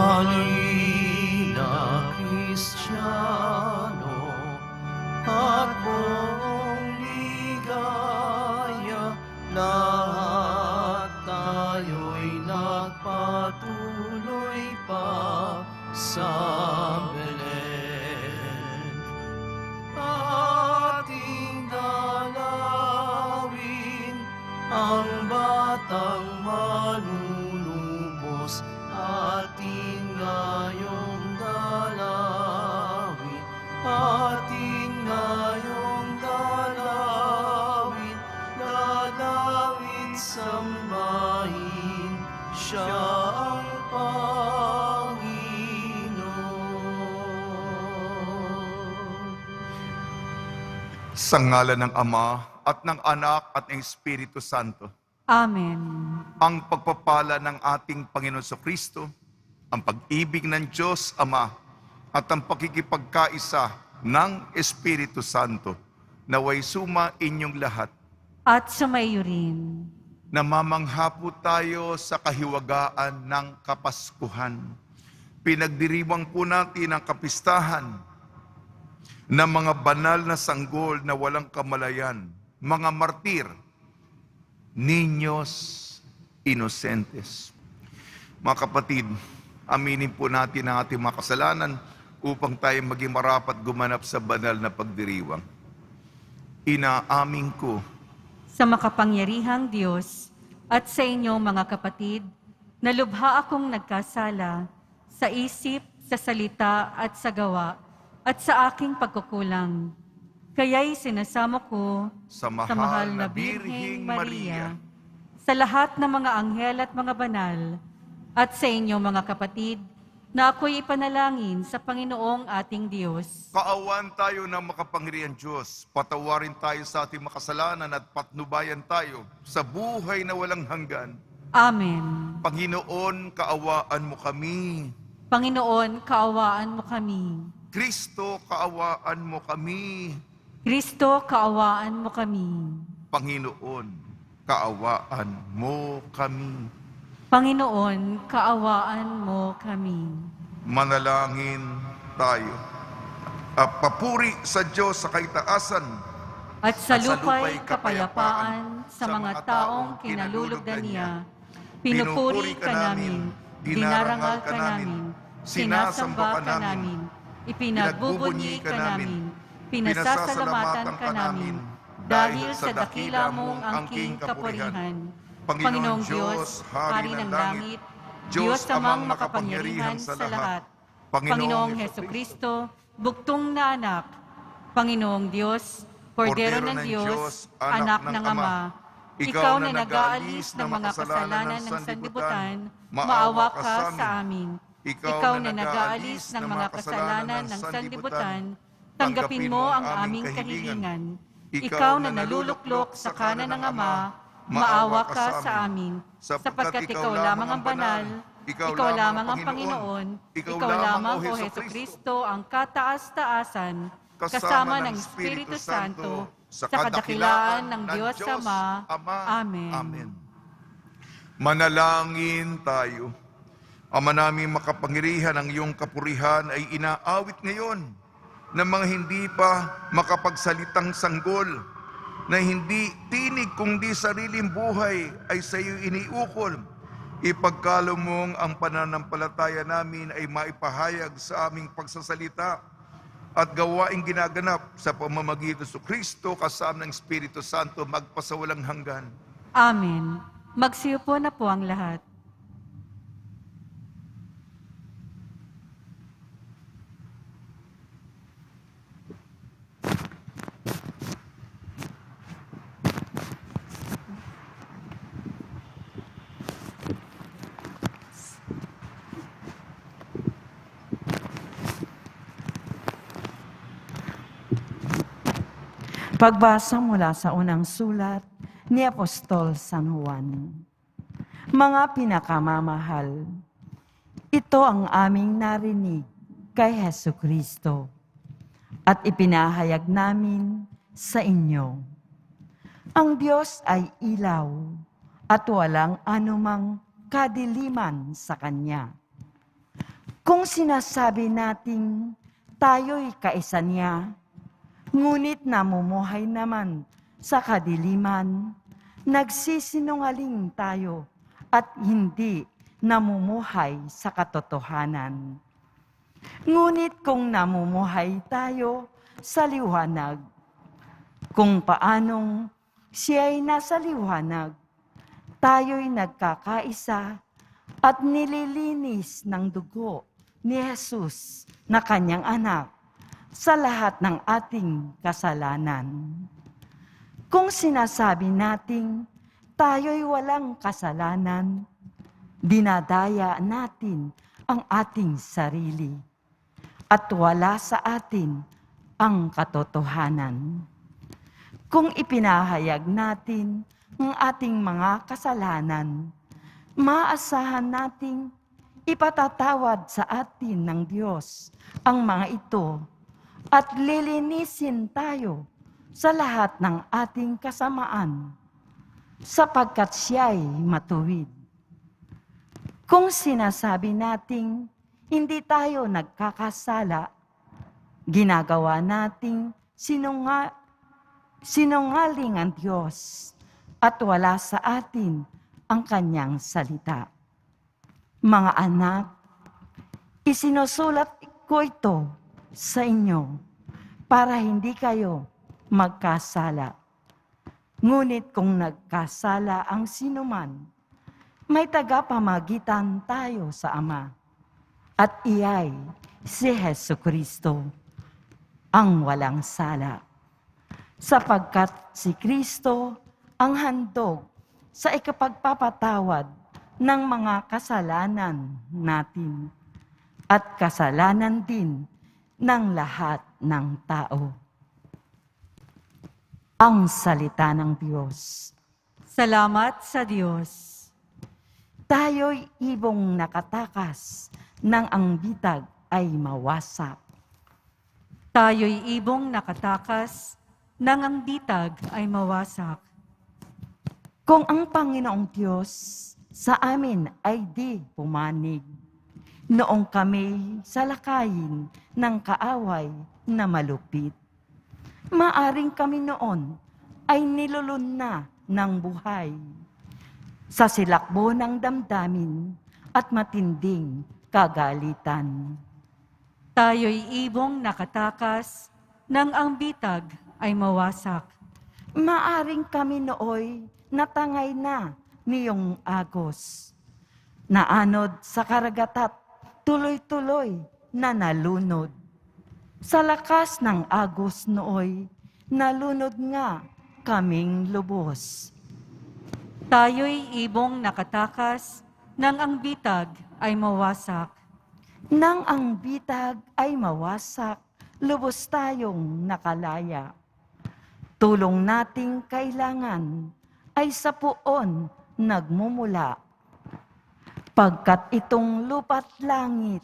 halina Kristiyano at buong ligaya, lahat tayo'y nagpatuloy pa sa Belen. Ating dalawin ang batang manunubos, ating ngayong dalawin, ating ngayong dalawin, dalawin sambahin siya ang Panginoon. Sa ngalan ng Ama at ng Anak at ng Espiritu Santo. Amen. Ang pagpapala ng ating Panginoon Kristo, ang pag-ibig ng Diyos Ama, at ang pakikipagkaisa ng Espiritu Santo, naway suma inyong lahat. At sumayo rin. Namamangha po tayo sa kahiwagaan ng Kapaskuhan. Pinagdiriwang po natin ang kapistahan ng mga banal na sanggol na walang kamalayan, mga martir, niños inocentes. Mga kapatid, aminin po natin ang ating mga kasalanan upang tayo maging marapat gumanap sa banal na pagdiriwang. Inaamin ko Sa makapangyarihang Diyos at sa inyong mga kapatid, na lubha akong nagkasala sa isip, sa salita at sa gawa at sa aking pagkukulang. Kaya'y sinasamo ko sa mahal na Birheng Maria, sa lahat ng mga anghel at mga banal, at sa inyong mga kapatid, na ako'y ipanalangin sa Panginoong ating Diyos. kaawan tayo ng makapangyarihan Diyos, patawarin tayo sa ating makasalanan at patnubayan tayo sa buhay na walang hanggan. Amen. Panginoon, kaawaan mo kami. Panginoon, kaawaan mo kami. Kristo, kaawaan mo kami. Kristo, kaawaan mo kami. Panginoon, kaawaan mo kami. Panginoon, kaawaan mo kami. Manalangin tayo. Papuri sa Diyos sa kaitaasan. At sa lupa'y kapayapaan sa mga taong kinalulugdan niya. Pinupuri ka namin, dinarangal ka namin, sinasamba ka namin, ipinagbubunyi ka namin, pinasasalamatan ka namin, dahil sa dakila mong angking kapurihan. Panginoong Diyos, Hari ng langit, Diyos amang makapangyarihan sa lahat, Panginoong Hesukristo, bugtong na anak, Panginoong Diyos, Kordero ng Diyos, anak ng Ama, ikaw na nag-aalis ng mga kasalanan ng sanlibutan, maawa ka sa amin. Ikaw na nag-aalis ng mga kasalanan ng sanlibutan, tanggapin mo ang aming kahilingan. Ikaw na naluluklok sa kanan ng Ama, maawa ka sa amin, sapagkat ikaw lamang ang banal, ikaw lamang ang Panginoon, ikaw lamang, O Hesukristo, ang kataas-taasan, kasama ng Espiritu Santo, sa kadakilaan ng Diyos Ama. Amen. Amen. Manalangin tayo. Ama naming makapangyarihan, ang iyong kapurihan ay inaawit ngayon ng mga hindi pa makapagsalitang sanggol, na hindi tinig kundi sariling buhay ay sa iyo iniukol. Ipagkaloob mong ang pananampalataya namin ay maipahayag sa aming pagsasalita at gawaing ginaganap sa pamamagitan sa Kristo kasama ng Espiritu Santo magpasawalang hanggan. Amen. Magsiupo na po ang lahat. Pagbasa mula sa unang sulat ni Apostol San Juan. Mga pinakamamahal, ito ang aming narinig kay Hesukristo at ipinahayag namin sa inyo. Ang Diyos ay ilaw at walang anumang kadiliman sa Kanya. Kung sinasabi nating tayo'y kaisa niya, ngunit namumuhay naman sa kadiliman, nagsisinungaling tayo at hindi namumuhay sa katotohanan. Ngunit kung namumuhay tayo sa liwanag, kung paanong siya'y nasa liwanag, tayo'y nagkakaisa at nililinis ng dugo ni Jesus na kanyang anak sa lahat ng ating kasalanan. Kung sinasabi nating tayo'y walang kasalanan, dinadaya natin ang ating sarili at wala sa atin ang katotohanan. Kung ipinahayag natin ang ating mga kasalanan, maasahan nating ipatatawad sa atin ng Diyos ang mga ito at lilinisin tayo sa lahat ng ating kasamaan sapagkat siya'y matuwid. Kung sinasabi nating hindi tayo nagkakasala, ginagawa nating sinungaling ang Diyos at wala sa atin ang kanyang salita. Mga anak, isinusulat ko ito sa inyo para hindi kayo magkasala. Ngunit kung nagkasala ang sinuman, may tagapamagitan tayo sa Ama, at iyay si Jesucristo, ang walang sala. Sapagkat si Kristo ang handog sa ikapagpapatawad ng mga kasalanan natin at kasalanan din ng lahat ng tao. Ang salita ng Diyos. Salamat sa Diyos. Tayo'y ibong nakatakas nang ang bitag ay mawasak. Tayo'y ibong nakatakas nang ang bitag ay mawasak. Kung ang Panginoong Diyos sa amin ay di pumanig, noong kami salakayin ng kaaway na malupit, maaring kami noon ay nilulun na ng buhay sa silakbo ng damdamin at matinding kagalitan. Tayo'y ibong nakatakas nang ang bitag ay mawasak. Maaring kami nooy natangay na niyong agos. Naanod sa karagatat, tuloy-tuloy na nalunod. Sa lakas ng agos nooy, nalunod nga kaming lubos. Tayo'y ibong nakatakas nang ang bitag ay mawasak. Nang ang bitag ay mawasak, lubos tayong nakalaya. Tulong nating kailangan ay sa puon nagmumula. Pagkat itong lupa't langit,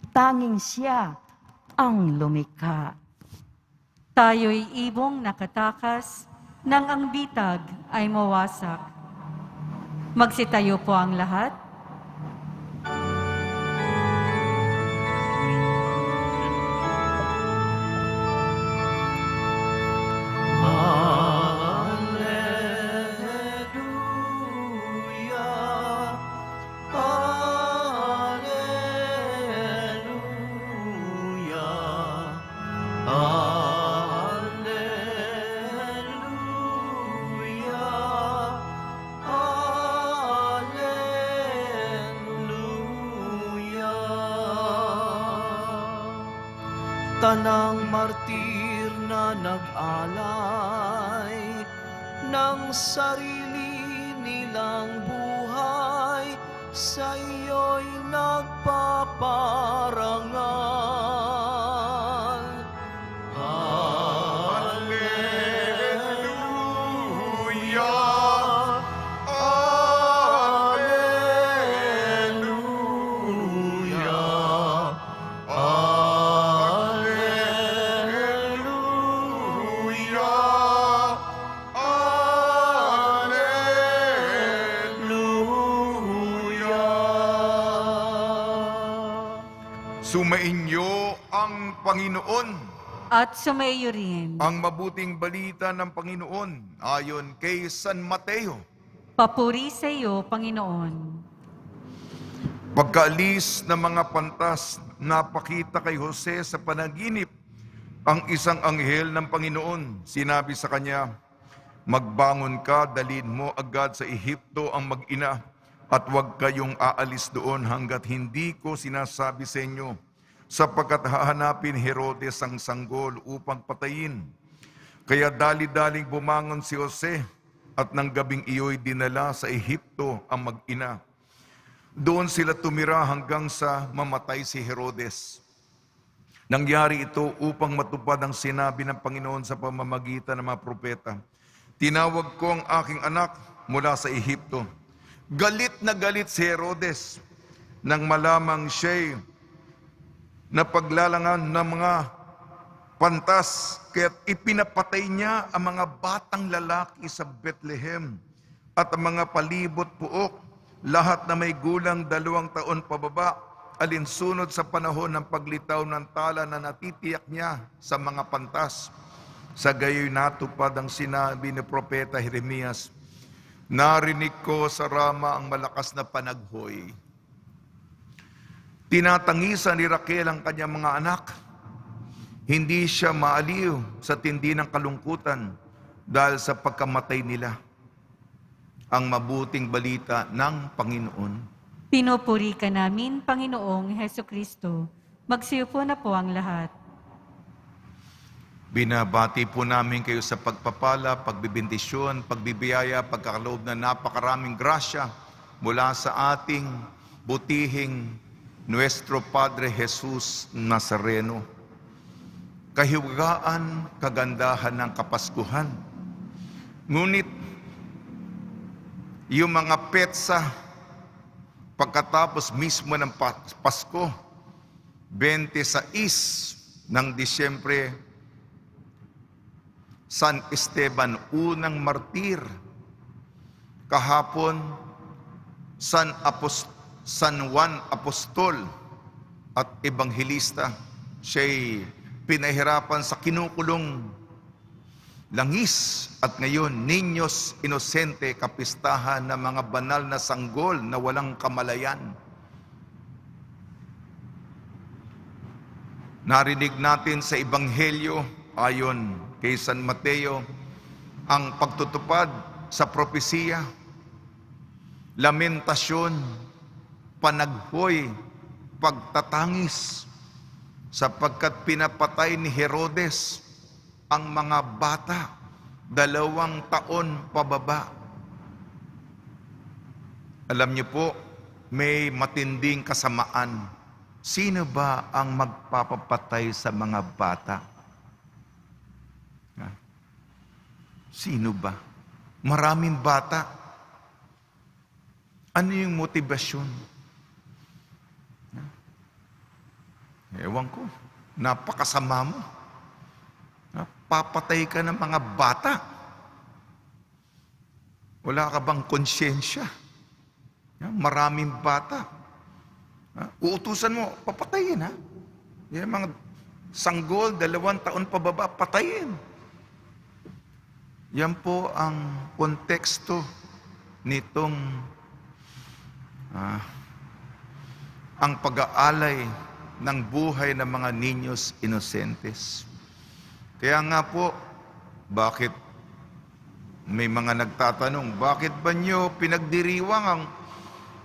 tanging siya ang lumikha. Tayo'y ibong nakatakas nang ang bitag ay mawasak. Magsitayo po ang lahat. Alleluia, Alleluia, Alleluia, Alleluia. Tanang martir na nag-alay ng sarili nilang buhay, sa iyo'y nagpaparangal. Alleluia! Alleluia, Alleluia! Alleluia. Sumainyo ang Panginoon. At sumaiyo rin. Ang mabuting balita ng Panginoon ayon kay San Mateo. Papuri sa iyo, Panginoon. Pagkaalis ng mga pantas, napakita kay Jose sa panaginip ang isang anghel ng Panginoon. Sinabi sa kanya, magbangon ka, dalhin mo agad sa Ehipto ang mag-ina at huwag kayong aalis doon hanggat hindi ko sinasabi sa inyo, sapagkat hahanapin Herodes ang sanggol upang patayin. Kaya dali-daling bumangon si Jose at nang gabing iyo'y dinala sa Ehipto ang mag-ina. Doon sila tumira hanggang sa mamatay si Herodes. Nangyari ito upang matupad ang sinabi ng Panginoon sa pamamagitan ng mga propeta. Tinawag ko ang aking anak mula sa Ehipto. Galit na galit si Herodes nang malamang siya'y napaglalangan ng mga pantas, kaya't ipinapatay niya ang mga batang lalaki sa Bethlehem at ang mga palibot puok, lahat na may gulang 2 taon pababa, alinsunod sa panahon ng paglitaw ng tala na natitiyak niya sa mga pantas. Sa gayoy natupad ang sinabi ni Propeta Jeremias, narinig ko sa Rama ang malakas na panaghoy. Tinatangisan ni Raquel ang kanyang mga anak. Hindi siya maaliw sa tindi ng kalungkutan dahil sa pagkamatay nila. Ang mabuting balita ng Panginoon. Pinupuri ka namin, Panginoong Hesukristo. Magsiupo na po ang lahat. Binabati po namin kayo sa pagpapala, pagbibindisyon, pagbibiyaya, pagkakaloob na napakaraming grasya mula sa ating butihing Nuestro Padre Jesus Nazareno. Kahiwagaan, kagandahan ng Kapaskuhan. Ngunit, yung mga petsa, pagkatapos mismo ng Pasko, 26 ng Disyembre, San Esteban, unang martir. Kahapon, San Juan Apostol at Ebanghelista. Siya'y pinahirapan sa kinukulong langis. At ngayon, Niños Inosente, kapistahan ng mga banal na sanggol na walang kamalayan. Narinig natin sa Ebanghelyo, ayon kay San Mateo, ang pagtutupad sa propesiya, lamentasyon, panaghoy, pagtatangis, sapagkat pinapatay ni Herodes ang mga bata, 2 taon pababa. Alam niyo po, may matinding kasamaan. Sino ba ang magpapapatay sa mga bata? Sino ba? Maraming bata. Ano yung motivasyon? Ewan ko. Napakasama mo. Papatay ka ng mga bata. Wala ka bang konsyensya? Maraming bata. Uutusan mo, papatayin ha. Yung mga sanggol, 2 taon pababa, patayin. Yan po ang konteksto nitong ang pag-aalay ng buhay ng mga niños inosentes. Kaya nga po, bakit may mga nagtatanong, bakit ba nyo pinagdiriwang ang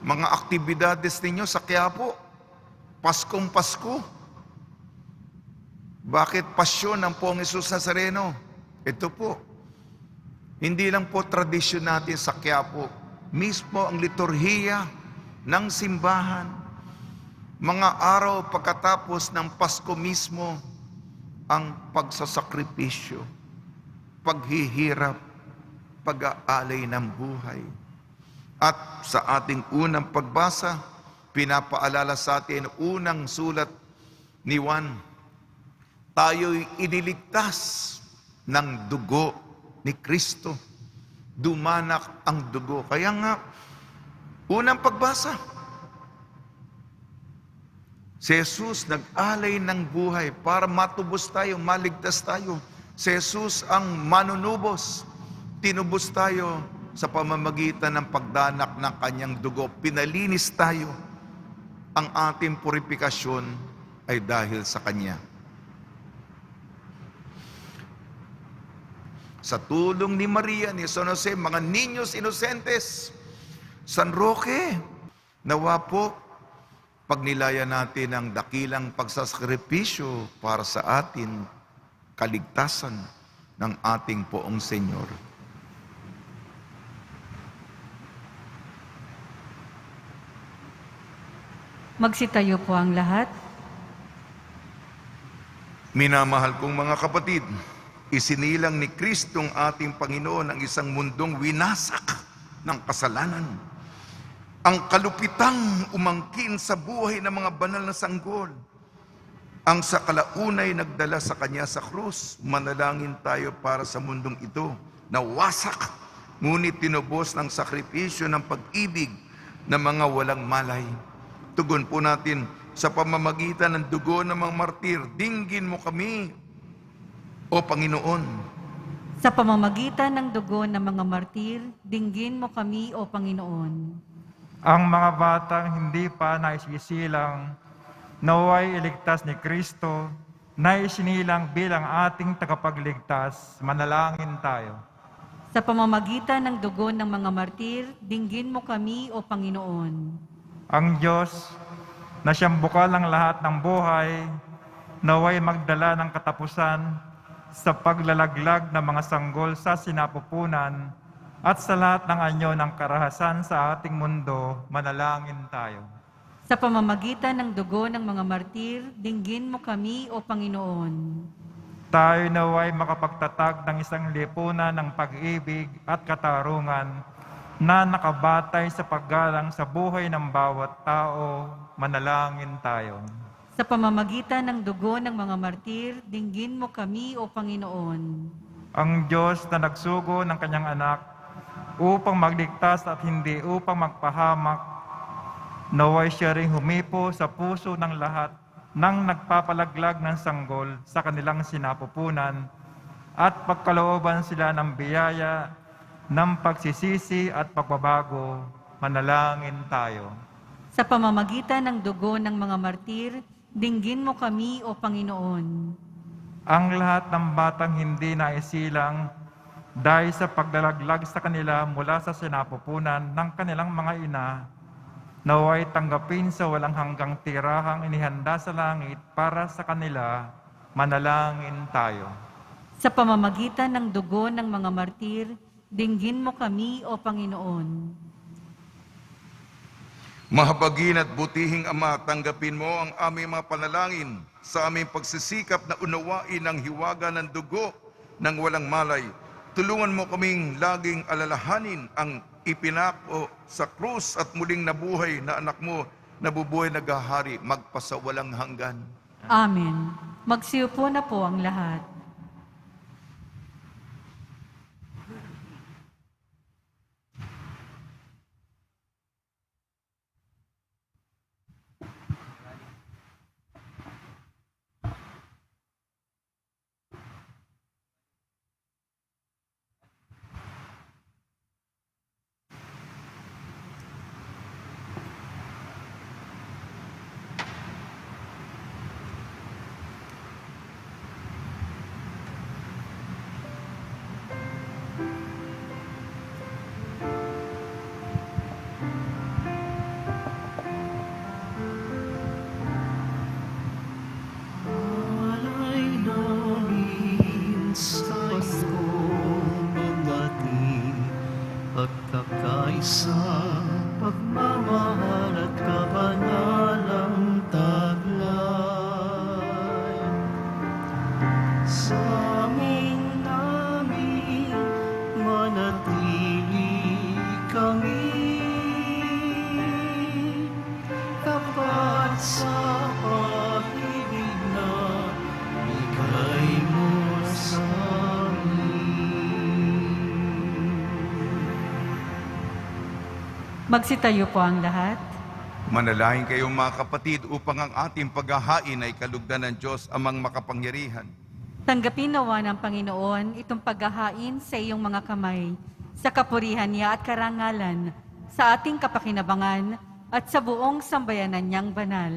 mga aktibidades ninyo sa Quiapo? Paskong Pasko. Bakit pasyon ng Poong Hesus Nazareno? Ito po, hindi lang po tradisyon natin sa Quiapo, mismo ang liturhiya ng simbahan, mga araw pagkatapos ng Pasko mismo, ang pagsasakripisyo, paghihirap, pag-aalay ng buhay. At sa ating unang pagbasa, pinapaalala sa atin unang sulat ni Juan, tayo'y iniligtas ng dugo ni Kristo. Dumanak ang dugo. Kaya nga, unang pagbasa, Si Jesus nag-alay ng buhay para matubos tayo, maligtas tayo. Si Jesus ang manunubos. Tinubos tayo sa pamamagitan ng pagdanak ng kanyang dugo. Pinalinis tayo. Ang ating purifikasyon ay dahil sa kanya. Sa tulong ni Maria, ni San Jose, mga niños inocentes, San Roque, nawa po, pagnilaya natin ang dakilang pagsasakripisyo para sa atin, kaligtasan ng ating Poong Senyor. Magsitayo po ang lahat. Minamahal kong mga kapatid, isinilang ni Kristong ating Panginoon ang isang mundong winasak ng kasalanan. Ang kalupitang umangkin sa buhay ng mga banal na sanggol. Ang sa kalaunay nagdala sa kanya sa krus. Manalangin tayo para sa mundong ito na wasak, ngunit tinubos ng sakripisyo ng pag-ibig ng mga walang malay. Tugon po natin sa pamamagitan ng dugo ng mga martir, dinggin mo kami, O Panginoon. Sa pamamagitan ng dugo ng mga martir, dinggin mo kami, O Panginoon. Ang mga batang hindi pa naisisilang, naway iligtas ni Kristo, na isinilang bilang ating tagapagligtas, manalangin tayo. Sa pamamagitan ng dugo ng mga martir, dinggin mo kami, O Panginoon. Ang Diyos, na siyang bukal ng lahat ng buhay, naway magdala ng katapusan sa paglalaglag ng mga sanggol sa sinapupunan at sa lahat ng anyo ng karahasan sa ating mundo, manalangin tayo. Sa pamamagitan ng dugo ng mga martir, dinggin mo kami, O Panginoon. Tayo naway makapagtatag ng isang lipunan ng pag-ibig at katarungan na nakabatay sa paggalang sa buhay ng bawat tao, manalangin tayo. Sa pamamagitan ng dugo ng mga martir, dinggin mo kami, O Panginoon. Ang Diyos na nagsugo ng kanyang anak upang magligtas at hindi upang magpahamak, naway siya ring humipo sa puso ng lahat ng nagpapalaglag ng sanggol sa kanilang sinapupunan at pagkalooban sila ng biyaya ng pagsisisi at pagbabago, manalangin tayo. Sa pamamagitan ng dugo ng mga martir, dinggin mo kami, O Panginoon. Ang lahat ng batang hindi naisilang dahil sa paglalaglag sa kanila mula sa sinapupunan ng kanilang mga ina, naway tanggapin sa walang hanggang tirahang inihanda sa langit para sa kanila, manalangin tayo. Sa pamamagitan ng dugo ng mga martir, dinggin mo kami, O Panginoon. Mahabagin at butihing Ama, tanggapin mo ang aming mga panalangin sa aming pagsisikap na unawain ang hiwaga ng dugo ng walang malay. Tulungan mo kaming laging alalahanin ang ipinako sa krus at muling nabuhay na anak mo, nabubuhay naghahari magpasawalang hanggan. Amen. Magsiupo na po ang lahat. Alay namin sa iyong mga pagkakaisa, pagmamahal at kabanalang taglay. Sa aming namin manatili kami, tapat sa pag-ibig na bigay mo sa Magsitayo po ang lahat. Manalangin kayong mga kapatid upang ang ating paghahain ay kalugdan ng Diyos amang makapangyarihan. Tanggapin nawa ng Panginoon itong paghahain sa iyong mga kamay, sa kapurihan niya at karangalan, sa ating kapakinabangan at sa buong sambayanan niyang banal.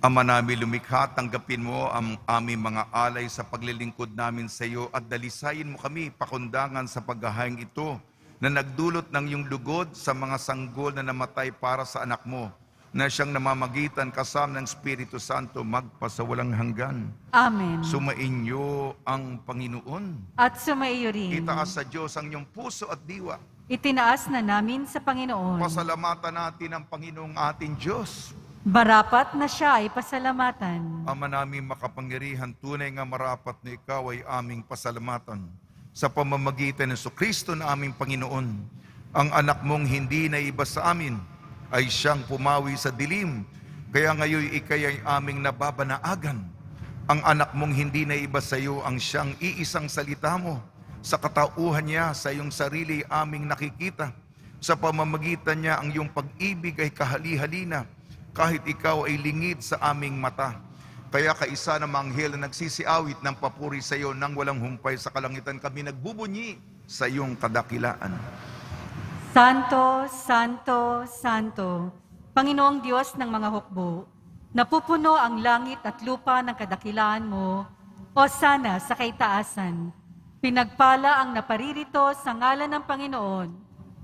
Ama namin lumikha, tanggapin mo ang aming mga alay sa paglilingkod namin sa iyo at dalisayin mo kami pakundangan sa paghahain ito na nagdulot ng iyong lugod sa mga sanggol na namatay para sa anak mo, na siyang namamagitan kasama ng Espiritu Santo magpasawalang hanggan. Amen. Sumainyo ang Panginoon. At sumaiyo rin. Itaas sa Diyos ang iyong puso at diwa. Itinaas na namin sa Panginoon. Pasalamatan natin ang Panginoong ating Diyos. Marapat na siya ay pasalamatan. Ama namin makapangyarihan, tunay nga marapat na ikaw ay aming pasalamatan. Sa pamamagitan ng Kristo na aming Panginoon, ang anak mong hindi na iba sa amin, ay siyang pumawi sa dilim, kaya ngayon ikay ay aming nababanaagan. Ang anak mong hindi na iba sa iyo ang siyang iisang salita mo. Sa katauhan niya, sa iyong sarili aming nakikita. Sa pamamagitan niya, ang iyong pag-ibig ay kahali-halina, kahit ikaw ay lingid sa aming mata. Kaya kaisa ng manghel na nagsisiawit ng papuri sa iyo nang walang humpay sa kalangitan, kami nagbubunyi sa iyong kadakilaan. Santo, Santo, Santo, Panginoong Diyos ng mga hukbo, napupuno ang langit at lupa ng kadakilaan mo, o sana sa kaitaasan. Pinagpala ang naparirito sa ngalan ng Panginoon,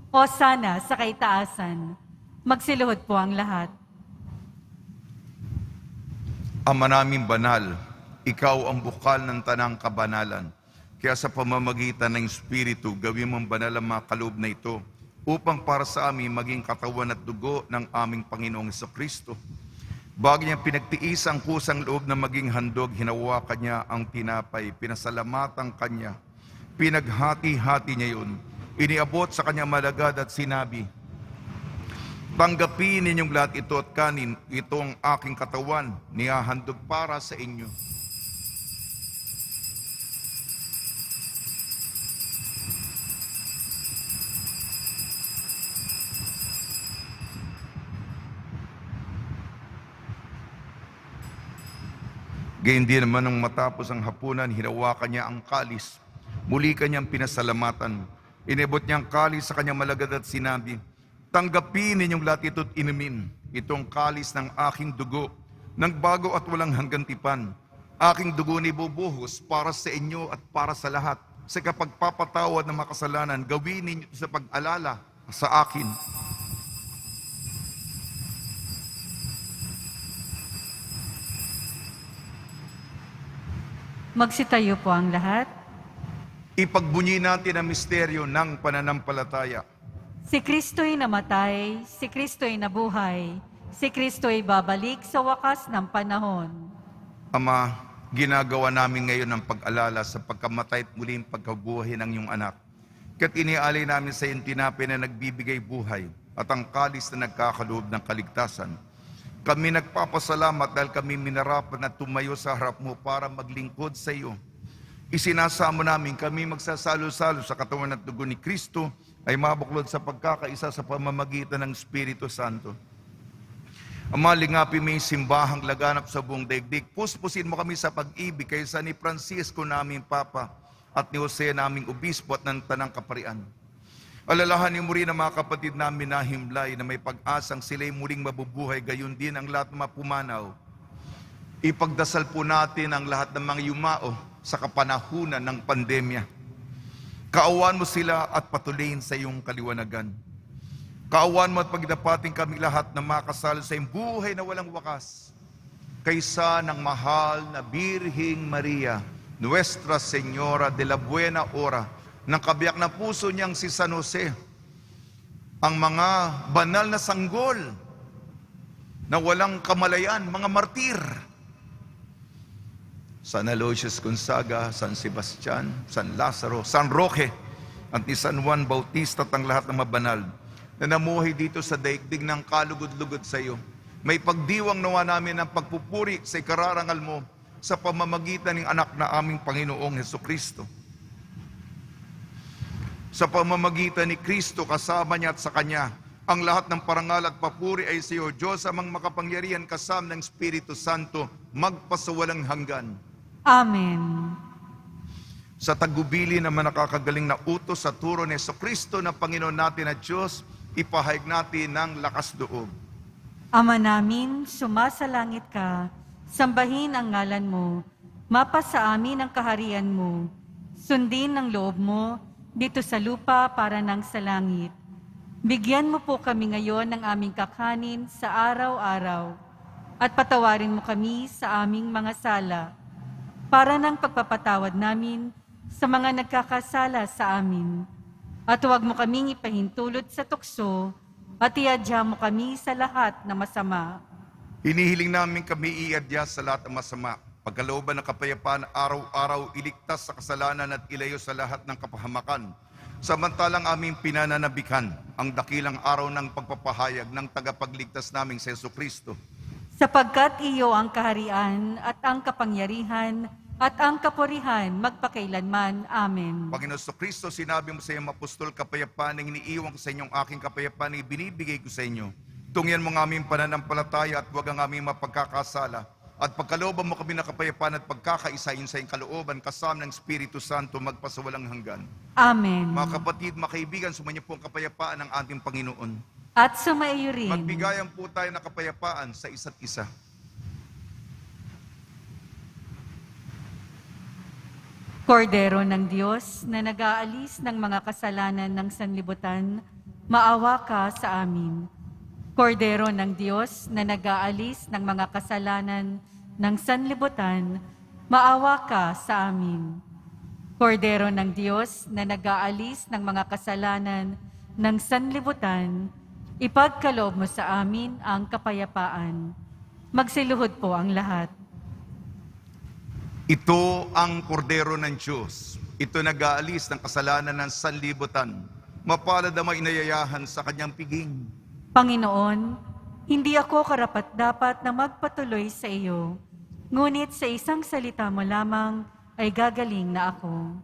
o sana sa kaitaasan. Magsiluhod po ang lahat. Ama namin banal, ikaw ang bukal ng tanang kabanalan. Kaya sa pamamagitan ng Espiritu, gawin mong banal ang mga kaloob na ito, upang para sa amin maging katawan at dugo ng aming Panginoong Jesucristo. Bago niyang pinagtiis ang kusang loob na maging handog, hinawakan niya ang tinapay, pinasalamatan kanya, pinaghati-hati niya yun, iniabot sa kanyang malagad at sinabi, tanggapin ninyong lahat ito at kanin, ito ang aking katawan, nihahandog para sa inyo. Gayun din naman nang matapos ang hapunan, hinawakan niya ang kalis. Muli kanyang pinasalamatan. Inibot niya ang kalis sa kanyang malagad at sinabi, tanggapin ninyong lahat ito't inumin. Itong kalis ng aking dugo, ng bago at walang hanggang tipan. Aking dugo ni bubuhos para sa inyo at para sa lahat. Sa kapagpapatawad ng makasalanan, gawin ninyo ito sa pag-alala sa akin. Magsitayo po ang lahat. Ipagbunyi natin ang misteryo ng pananampalataya. Si Kristo'y namatay, si Kristo'y nabuhay, si Kristo'y babalik sa wakas ng panahon. Ama, ginagawa namin ngayon ang pag-alala sa pagkamatay at muling pagkabuhay ng iyong anak. Kaya't inialay namin sa iyong tinapay na nagbibigay buhay at ang kalis na nagkakaloob ng kaligtasan. Kami nagpapasalamat dahil kami minarapan na tumayo sa harap mo para maglingkod sa iyo. Isinasamo namin kami magsasalo-salo sa katawan at dugo ni Kristo ay mabuklod sa pagkakaisa sa pamamagitan ng Espiritu Santo. Ama, lingapin mo yung simbahang laganap sa buong daigdig. Puspusin mo kami sa pag-ibig kaysa ni Francisco naming Papa at ni Jose naming Obispo at ng Tanang Kaparian. Alalahanin mo rin ang mga kapatid namin na himlay na may pag-asang sila'y muling mabubuhay, gayon din ang lahat ng mga pumanaw. Ipagdasal po natin ang lahat ng mga yumao sa kapanahunan ng pandemya. Kaawaan mo sila at patuloyin sa iyong kaliwanagan. Kaawaan mo at pagdapating kami lahat na makasal sa iyong buhay na walang wakas. Kaysa ng mahal na Birhing Maria, Nuestra Señora de la Buena Hora, ng kabiyak na puso niyang si San Jose, ang mga banal na sanggol na walang kamalayan, mga martir, San Aloysius Gonzaga, San Sebastian, San Lazaro, San Roque, at ni San Juan Bautista at ang lahat ng mabanal na namuhay dito sa daigdig ng kalugod-lugod sa iyo. May pagdiwang nawa namin ng pagpupuri sa ikararangal mo sa pamamagitan ng anak na aming Panginoong Jesucristo. Sa pamamagitan ni Kristo, kasama niya at sa Kanya, Ang lahat ng parangal at papuri ay sa iyo, Diyos amang makapangyarihan kasama ng Espiritu Santo, magpasawalang hanggan. Amen. Sa tagubili naman nakakagaling na utos sa turo ni Jesucristo na Panginoon natin at Diyos, ipahayag natin ng lakas loob. Ama namin, sumasalangit ka, sambahin ang ngalan mo, mapasa amin ang kaharian mo, sundin ang loob mo, dito sa lupa para nang sa langit. Bigyan mo po kami ngayon ng aming kakanin sa araw-araw, at patawarin mo kami sa aming mga sala, para ng pagpapatawad namin sa mga nagkakasala sa amin. At huwag mo kaming ipahintulot sa tukso, at iadya mo kami sa lahat na masama. Hinihiling namin kami iadya sa lahat ng masama. Pagkalooban ng kapayapaan, araw-araw iligtas sa kasalanan at ilayo sa lahat ng kapahamakan. Samantalang aming pinananabikan ang dakilang araw ng pagpapahayag ng tagapagligtas naming si Jesucristo. Sapagkat iyo ang kaharian at ang kapangyarihan at ang kapurihan magpakailanman. Amen. Panginoon Jesucristo, sinabi mo sa iyong apostol, kapayapaan na iniiwan ko sa inyong aking kapayapaan na ibinibigay ko sa inyo. Tungyan mo ang aming pananampalataya at huwag ang aming mapagkakasala. At pagkalooban mo kami ng kapayapaan at pagkakaisayin sa iyong kalooban kasama ng Espiritu Santo magpasawalang hanggan. Amen. Mga kapatid, mga kaibigan, sumainyo po ang kapayapaan ng ating Panginoon. At sumaiyo rin. Magbigayan po tayo ng kapayapaan sa isa't isa. Kordero ng Diyos na nag-aalis ng mga kasalanan ng sanlibutan, maawa ka sa amin. Kordero ng Diyos na nag-aalis ng mga kasalanan ng sanlibutan, maawa ka sa amin. Kordero ng Diyos na nag-aalis ng mga kasalanan ng sanlibutan, ipagkaloob mo sa amin ang kapayapaan. Magsiluhod po ang lahat. Ito ang kordero ng Diyos. Ito nag-aalis ng kasalanan ng sanlibutan. Mapalad ang may inayayahan sa kanyang piging. Panginoon, hindi ako karapat-dapat na magpatuloy sa iyo, ngunit sa isang salita mo lamang ay gagaling na ako.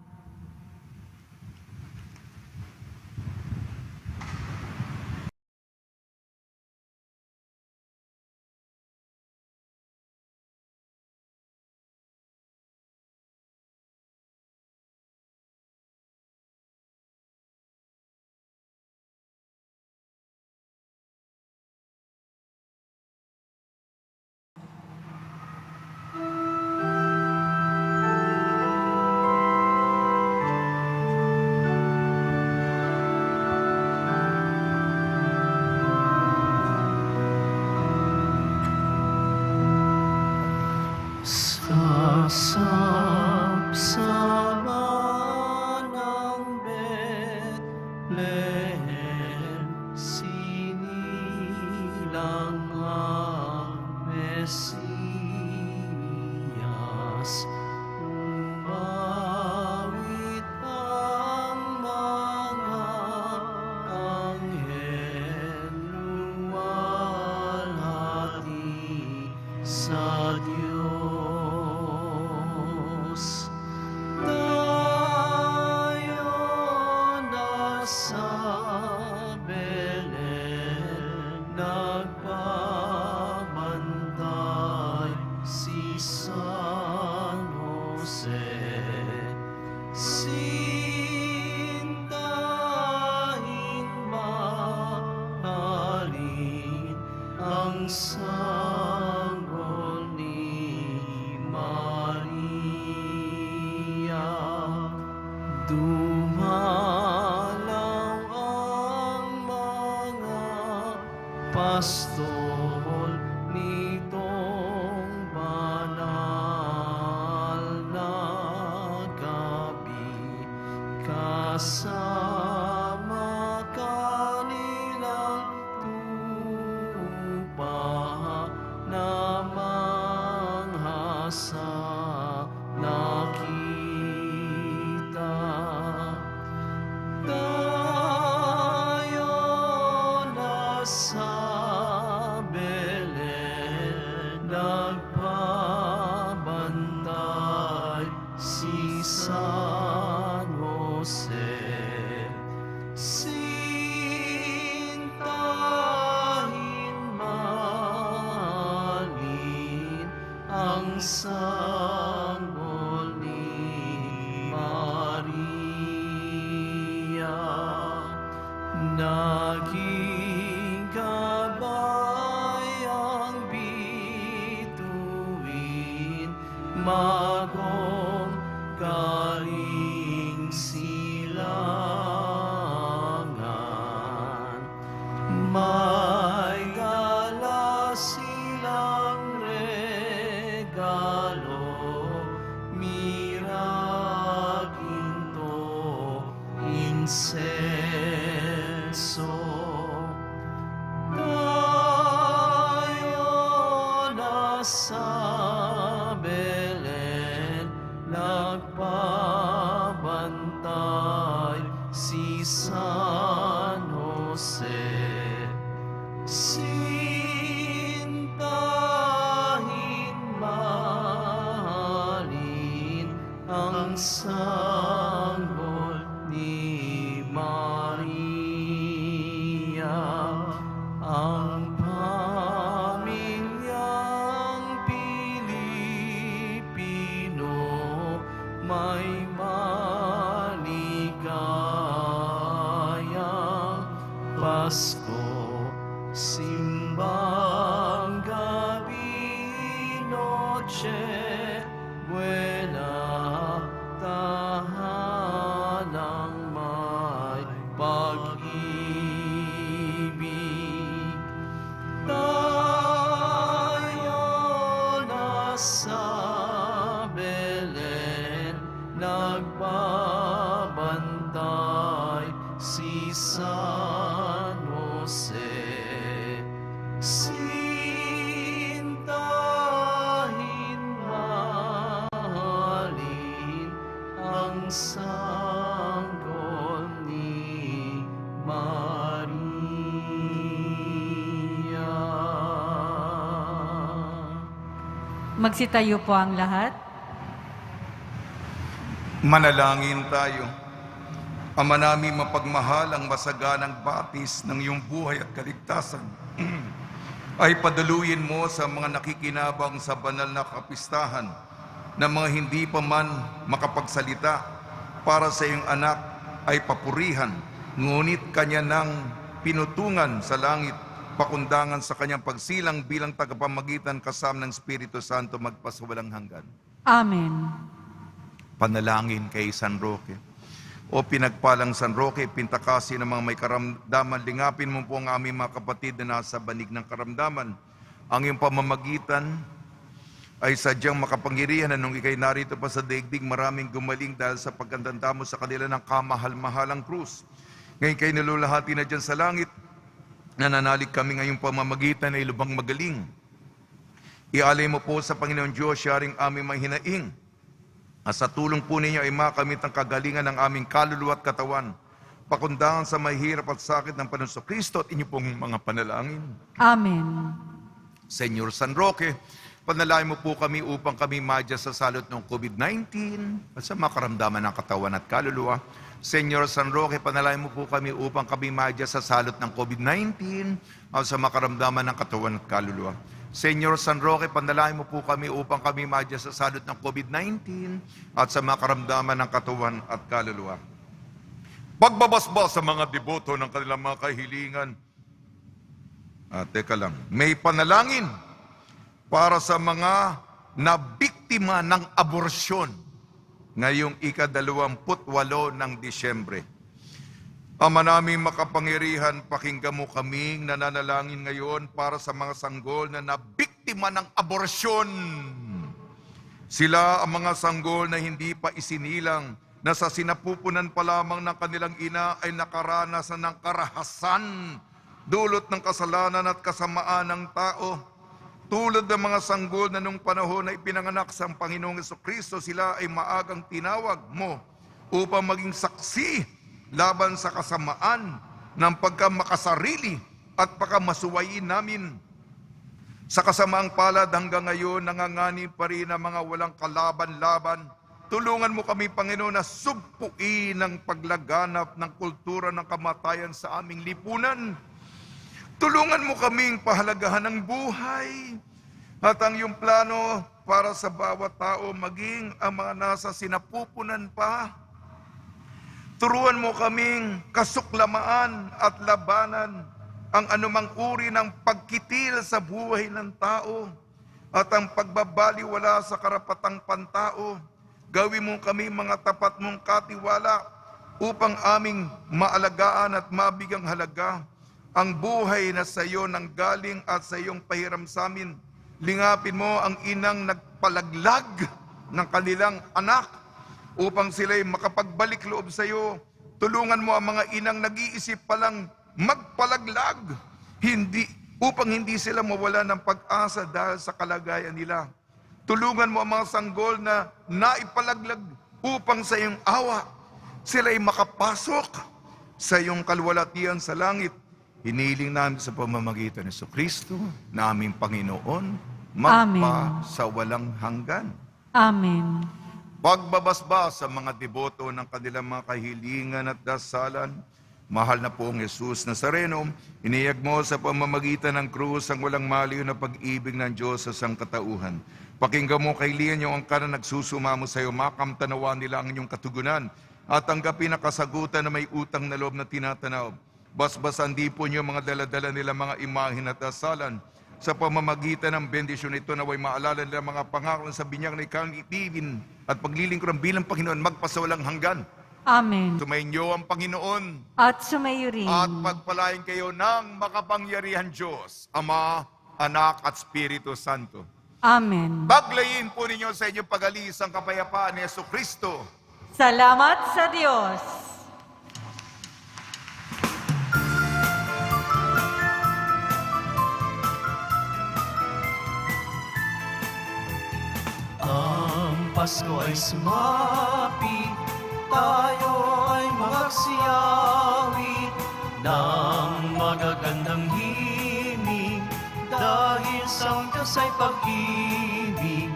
Sasapsama ng Bethlehem, sinilang ang Mesiyas. Umawit ang mga anghel, luwalhati sa Diyos. Tayo nasa Belen, nagbabantay si San Jose. Sintahin mahalin ang sanggol ni Maria. Dumalaw ang mga pastol nitong banal na gabi, kasama kanilang tupa na manghasa nakita. Tayo nasa Belen, nagpabantay si San Jose. sanggol ni Maria, naging gabay ang bituin, magong galing silangan. May dala silang regalo, mira, ginto, insenso. Tayo nasa Belen, nagbabantay si San Jose. Sintahin mahalin ang sanggol ni Maria, ang pamilyang Pilipino may maligayang Pasko. Simbang gabi, noche buena, tahanang may pag-ibig. Tayo nasa Belen, nagbabantay si San Jose. Sintahin mahalin ang sanggol ni Maria. Magsitayo po ang lahat. Manalangin tayo. Ama namin mapagmahal, ang masaganang batis ng iyong buhay at kaligtasan ay padaluyin mo sa mga nakikinabang sa banal na kapistahan na mga hindi pa man makapagsalita para sa iyong anak ay papurihan, ngunit kanya nang pinutungan sa langit, pakundangan sa kanyang pagsilang bilang tagapamagitan kasama ng Espiritu Santo magpasawalang hanggan. Amen. Panalangin kay San Roque. O pinagpalang San Roque, pintakasi ng mga may karamdaman, lingapin mo po ang aming mga kapatid na nasa banig ng karamdaman. Ang iyong pamamagitan ay sadyang makapangyarihan na nung ikay narito pa sa daigdig, maraming gumaling dahil sa pagkantanda mo sa kanila ng kamahal-mahalang krus. Ngayon kayo nalulahati na dyan sa langit, nananalig kami ngayong pamamagitan ay lubang magaling. Ialay mo po sa Panginoon Diyos, siyaring aming mahinaing. At sa tulong po ninyo ay makamit ang kagalingan ng aming kaluluwa at katawan, pakundangan sa mahirap at sakit ng Panginoon Kristo at inyo pong mga panalangin. Amen. Senyor San Roque, panalangin mo po kami upang kami madya sa salot ng COVID-19 at sa mga karamdaman ng katawan at kaluluwa. Senyor San Roque, panalangin mo po kami upang kami madya sa salot ng COVID-19 at sa mga karamdaman ng katawan at kaluluwa. Senyor San Roque, panalangin mo po kami upang kami madya sa salot ng COVID-19 at sa mga karamdaman ng katawan at kaluluwa. Pagbabasbas sa mga deboto ng kanilang mga kahilingan. Teka lang, may panalangin para sa mga nabiktima ng aborsyon ngayong ika-28 ng Disyembre. Ama namin makapangyarihan, pakinggan mo kaming nananalangin ngayon para sa mga sanggol na nabiktima ng aborsyon. Sila ang mga sanggol na hindi pa isinilang, na sa sinapupunan pa lamang ng kanilang ina ay nakaranas ng karahasan, dulot ng kasalanan at kasamaan ng tao. Tulad ng mga sanggol na nung panahon na ipinanganak sa Panginoong Jesucristo, sila ay maagang tinawag mo upang maging saksi laban sa kasamaan ng pagkamakasarili at pagkamasuwayin namin. Sa kasamaang palad hanggang ngayon, nanganganib pa rin ang mga walang kalaban-laban. Tulungan mo kami, Panginoon, na sugpuin ang paglaganap ng kultura ng kamatayan sa aming lipunan. Tulungan mo kaming pahalagahan ng buhay at ang iyong plano para sa bawat tao, maging ang mga nasa sinapupunan pa. Turuan mo kaming kasuklamaan at labanan ang anumang uri ng pagkitil sa buhay ng tao at ang pagbabaliwala sa karapatang pantao. Gawin mo kami mga tapat mong katiwala upang aming maalagaan at mabigang halaga ang buhay na sa iyo nanggaling at sa iyong pahiram sa amin. Lingapin mo ang inang nagpalaglag ng kanilang anak upang sila'y makapagbalik loob sa iyo. Tulungan mo ang mga inang nag-iisip palang magpalaglag, upang hindi sila mawala ng pag-asa dahil sa kalagayan nila. Tulungan mo ang mga sanggol na naipalaglag upang sa iyong awa, sila'y makapasok sa iyong kalwalatian sa langit. Hiniling namin sa pamamagitan ni Kristo na aming Panginoon, magpa sa walang hanggan. Amen. Pagbabasbas sa mga deboto ng kanilang mga kahilingan at dasalan, mahal na poong Jesus Nazareno, iniyag mo sa pamamagitan ng krus ang walang maliw na pag-ibig ng Diyos sa sangkatauhan. Pakinggan mo kailian yung angka na nagsusumamo sa iyo, makamtanawa nila ang inyong katugunan at tanggapin na kasagutan na may utang na loob na tinatanaw. Basbasan di po niyo mga daladala nila mga imahin at dasalan. Sa pamamagitan ng bendisyon ito naway maalala nila mga pangako sa binyag na ikang itibin at paglilingkuran bilang Panginoon magpasawalang hanggan. Amen. Sumainyo ang Panginoon At sumayo rin. at pagpalain kayo ng makapangyarihan Diyos, Ama, Anak at Espiritu Santo. Amen. Baglayin po ninyo sa inyong pag-alis ang kapayapaan ni Jesucristo. Salamat sa Diyos. Ang Pasko ay sumapit, tayo ay magsiawit ng magagandang himig, dahil sa Diyos ay pag-ibig,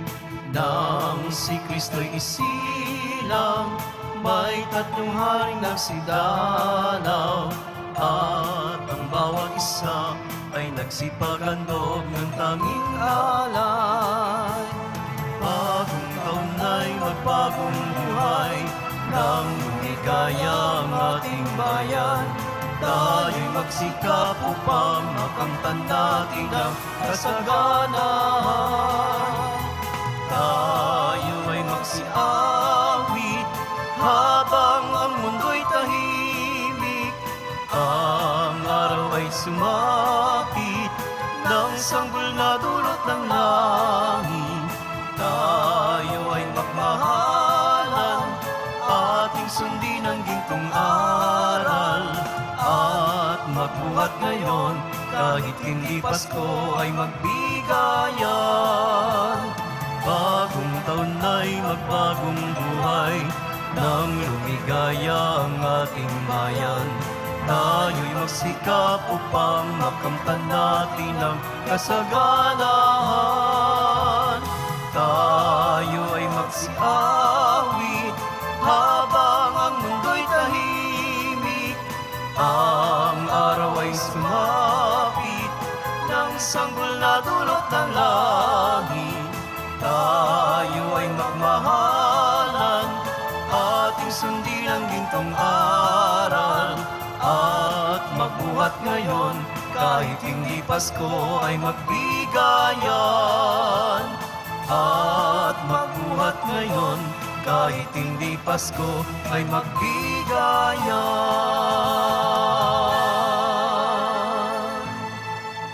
nang si Kristo'y isilang, may tatlong haring nagsidalaw, at ang bawat isa ay nagsipaghandog ng tanging alay. Bagong taon ay magbagong buhay, nang lumigaya ang ating bayan. Tayo'y magsikap upang makamtan natin ang kasaganahan. Tayo ay magsiawit habang ang mundo'y tahimik. Ang araw ay sumapit ng sanggol na dulot ng langit. Tayo ay magmahalan, ating sundin ang gintong aral, at magbuhat ngayon kahit hindi Pasko ay magbigayan. Bagong taon ay magbagong buhay, nang lumigaya ang ating bayan. Tayo'y magsikap upang makamtan natin ang kasaganahan. Tayo ay magsiawit habang ang mundo'y tahimik. Ang araw ay sumapit ng sanggol na dulot ng langit. Tayo ay magmahalan, ating sundin ang gintong aral, at magbuhat ngayon kahit hindi Pasko ay magbigayan. At magbuhat ngayon kahit hindi Pasko ay magbigayan.